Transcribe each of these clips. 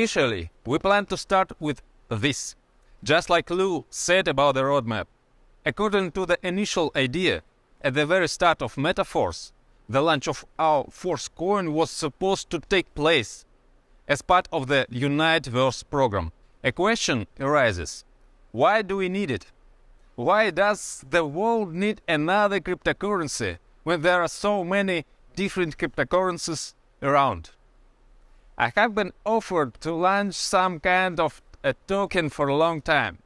Initially, we plan to start with this, just like Lou said about the roadmap. According to the initial idea, at the very start of Metaforce, the launch of our Force coin was supposed to take place as part of the Uniteverse program. A question arises: why do we need it? Why does the world need another cryptocurrency when there are so many different cryptocurrencies around? I have been offered to launch some kind of a token for a long time.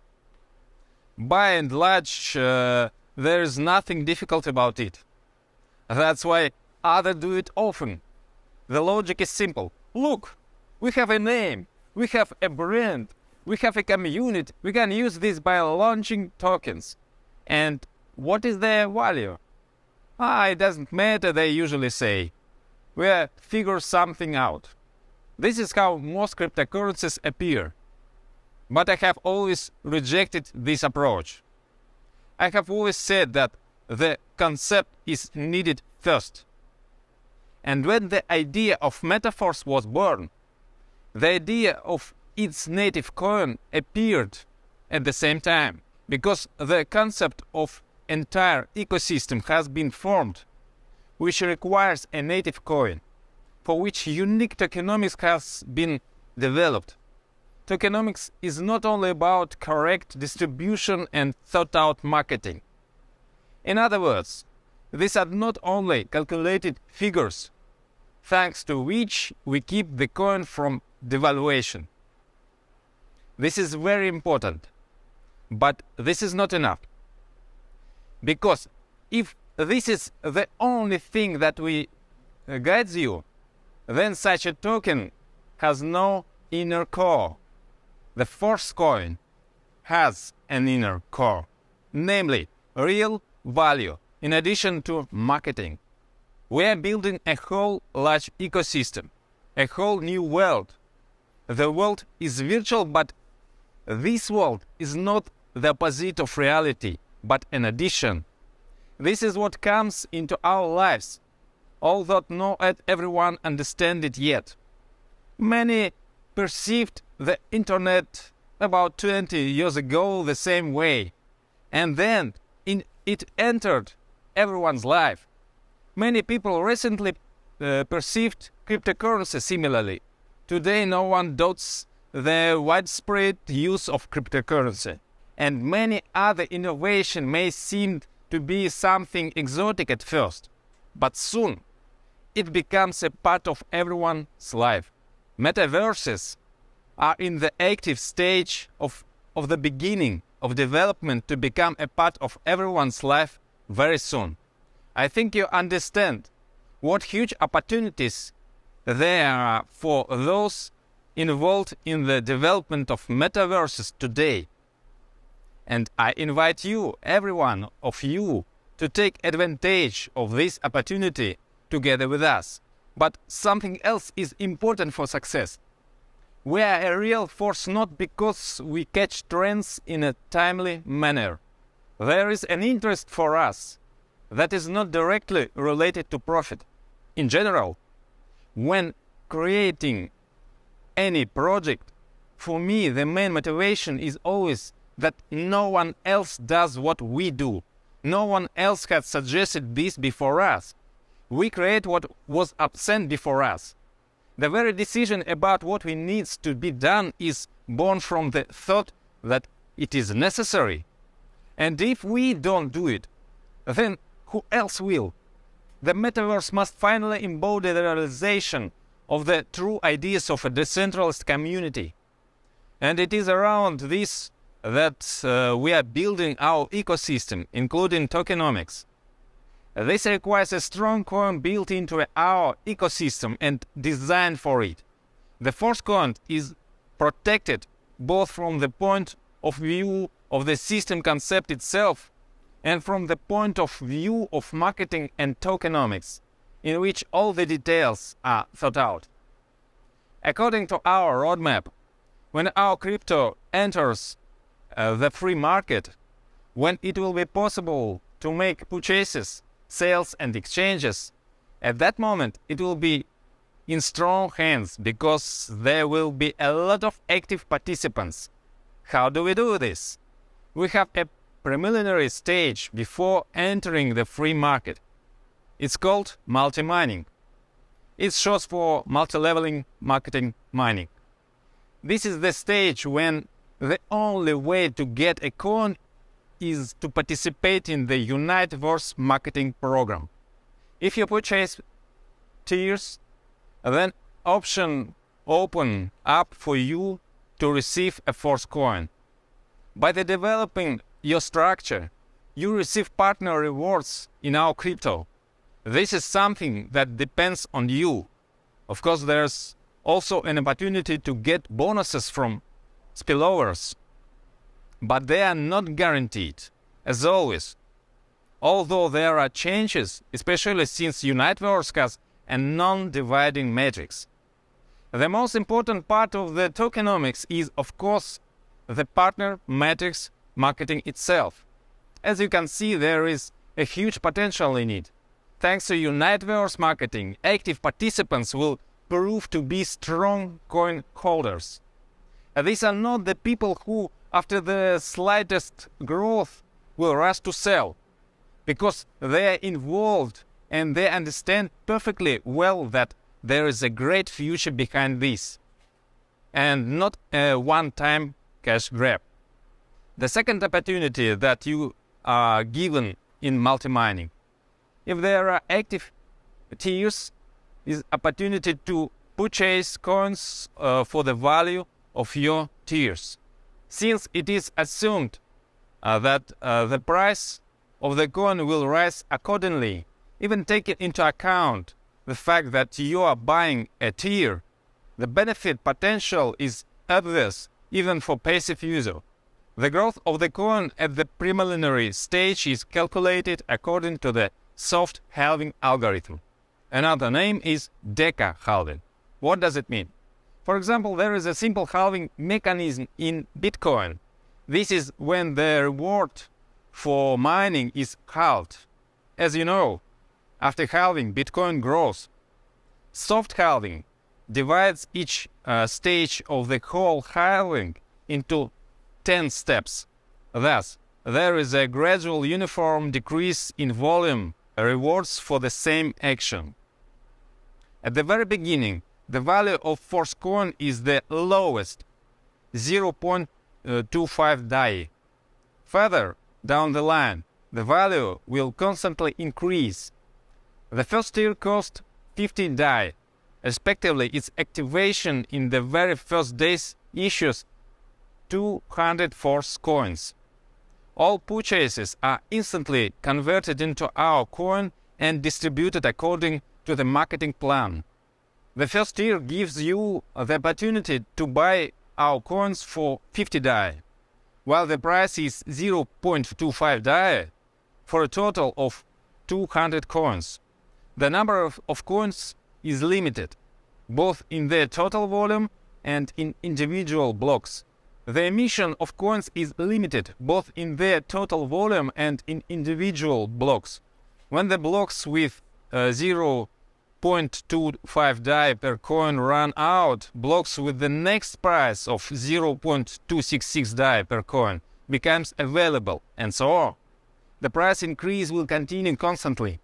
By and large, there is nothing difficult about it. That's why others do it often. The logic is simple. Look, we have a name, we have a brand, we have a community, we can use this by launching tokens. And what is their value? It doesn't matter, they usually say. We'll figure something out. This is how most cryptocurrencies appear. But I have always rejected this approach. I have always said that the concept is needed first. And when the idea of Metaforce was born, the idea of its native coin appeared at the same time, because the concept of entire ecosystem has been formed, which requires a native coin, for which unique tokenomics has been developed. Tokenomics is not only about correct distribution and thought-out marketing. In other words, these are not only calculated figures, thanks to which we keep the coin from devaluation. This is very important, but this is not enough. Because if this is the only thing that guides you, then such a token has no inner core. The Force coin has an inner core, namely real value in addition to marketing. We are building a whole large ecosystem, a whole new world. The world is virtual, but this world is not the opposite of reality, but an addition. This is what comes into our lives, although not everyone understands it yet. Many perceived the internet about 20 years ago the same way, and then it entered everyone's life. Many people recently perceived cryptocurrency similarly. Today no one doubts the widespread use of cryptocurrency, and many other innovations may seem to be something exotic at first, but soon it becomes a part of everyone's life. Metaverses are in the active stage of the beginning of development to become a part of everyone's life very soon. I think you understand what huge opportunities there are for those involved in the development of metaverses today. And I invite you, every one of you, to take advantage of this opportunity together with us. But something else is important for success. We are a real force not because we catch trends in a timely manner. There is an interest for us that is not directly related to profit. In general, when creating any project, for me the main motivation is always that no one else does what we do. No one else has suggested this before us. We create what was absent before us. The very decision about what we need to be done is born from the thought that it is necessary. And if we don't do it, then who else will? The metaverse must finally embody the realization of the true ideas of a decentralized community. And it is around this that we are building our ecosystem, including tokenomics. This requires a strong coin built into our ecosystem and designed for it. The Force coin is protected both from the point of view of the system concept itself and from the point of view of marketing and tokenomics, in which all the details are thought out. According to our roadmap, when our crypto enters the free market, when it will be possible to make purchases, sales and exchanges, at that moment it will be in strong hands because there will be a lot of active participants. How do we do this? We have a preliminary stage before entering the free market. It's called multi-mining. It's short for multi-leveling marketing mining. This is the stage when the only way to get a coin is to participate in the Universe marketing program. If you purchase tiers, then option open up for you to receive a force coin. By developing your structure, you receive partner rewards in our crypto. This is something that depends on you. Of course, there's also an opportunity to get bonuses from spillovers, but they are not guaranteed, as always. Although there are changes, especially since Universe has a non-dividing matrix. The most important part of the tokenomics is, of course, the partner matrix marketing itself. As you can see, there is a huge potential in it. Thanks to Universe marketing, active participants will prove to be strong coin holders. These are not the people who, after the slightest growth, will rush to sell, because they are involved and they understand perfectly well that there is a great future behind this, and not a one-time cash grab. The second opportunity that you are given in multi-mining, if there are active tiers, is opportunity to purchase coins for the value of your tiers. Since it is assumed that the price of the coin will rise accordingly, even taking into account the fact that you are buying a tier, the benefit potential is obvious even for passive user. The growth of the coin at the preliminary stage is calculated according to the soft halving algorithm. Another name is deca halving. What does it mean? For example, there is a simple halving mechanism in Bitcoin. This is when the reward for mining is halved. As you know, after halving, Bitcoin grows. Soft halving divides each stage of the whole halving into 10 steps. Thus, there is a gradual uniform decrease in volume rewards for the same action. At the very beginning, the value of force coin is the lowest, 0.25 DAI. Further down the line, the value will constantly increase. The first tier cost 50 DAI. Respectively, its activation in the very first days issues 200 force coins. All purchases are instantly converted into our coin and distributed according to the marketing plan. The first tier gives you the opportunity to buy our coins for 50 DAI, while the price is 0.25 DAI for a total of 200 coins. The number of coins is limited, both in their total volume and in individual blocks. The emission of coins is limited both in their total volume and in individual blocks. When the blocks with 0.25 DAI per coin run out, blocks with the next price of 0.266 DAI per coin becomes available, and so on. The price increase will continue constantly.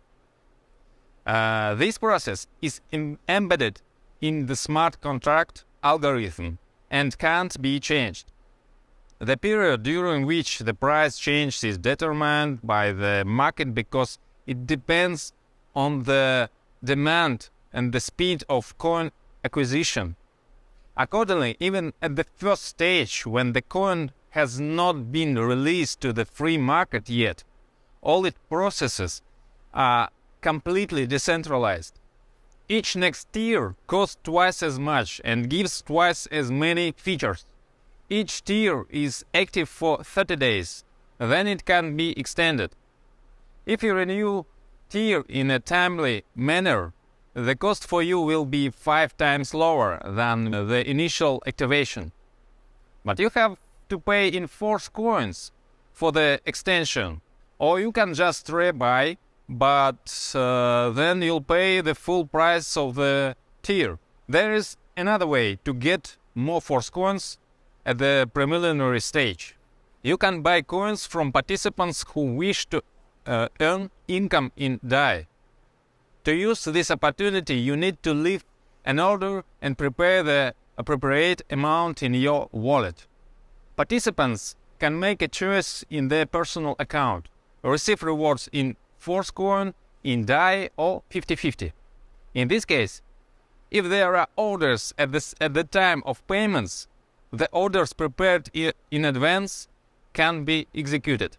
This process is embedded in the smart contract algorithm and can't be changed. The period during which the price change is determined by the market because it depends on the demand and the speed of coin acquisition. Accordingly, even at the first stage, when the coin has not been released to the free market yet, all its processes are completely decentralized. Each next tier costs twice as much and gives twice as many features. Each tier is active for 30 days, then it can be extended. If you renew tier in a timely manner, the cost for you will be 5 times lower than the initial activation. But you have to pay in force coins for the extension, or you can just rebuy, but then you'll pay the full price of the tier. There is another way to get more force coins at the preliminary stage. You can buy coins from participants who wish to earn income in DAI. To use this opportunity, you need to leave an order and prepare the appropriate amount in your wallet. Participants can make a choice in their personal account, receive rewards in force coin, in DAI, or 50-50. In this case, if there are orders at the time of payments, the orders prepared in advance can be executed.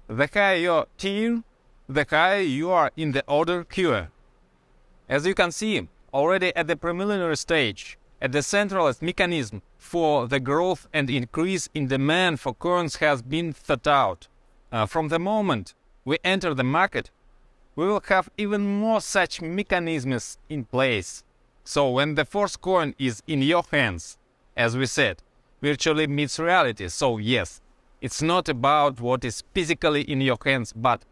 The higher your tier, the higher you are in the order queue. As you can see, already at the preliminary stage, a decentralized mechanism for the growth and increase in demand for coins has been thought out. From the moment we enter the market, we will have even more such mechanisms in place. So when the force coin is in your hands, as we said, virtually meets reality. So yes, it's not about what is physically in your hands, but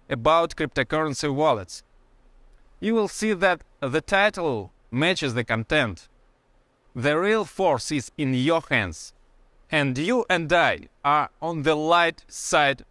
about cryptocurrency wallets. You will see that the title matches the content. The real force is in your hands, and you and I are on the light side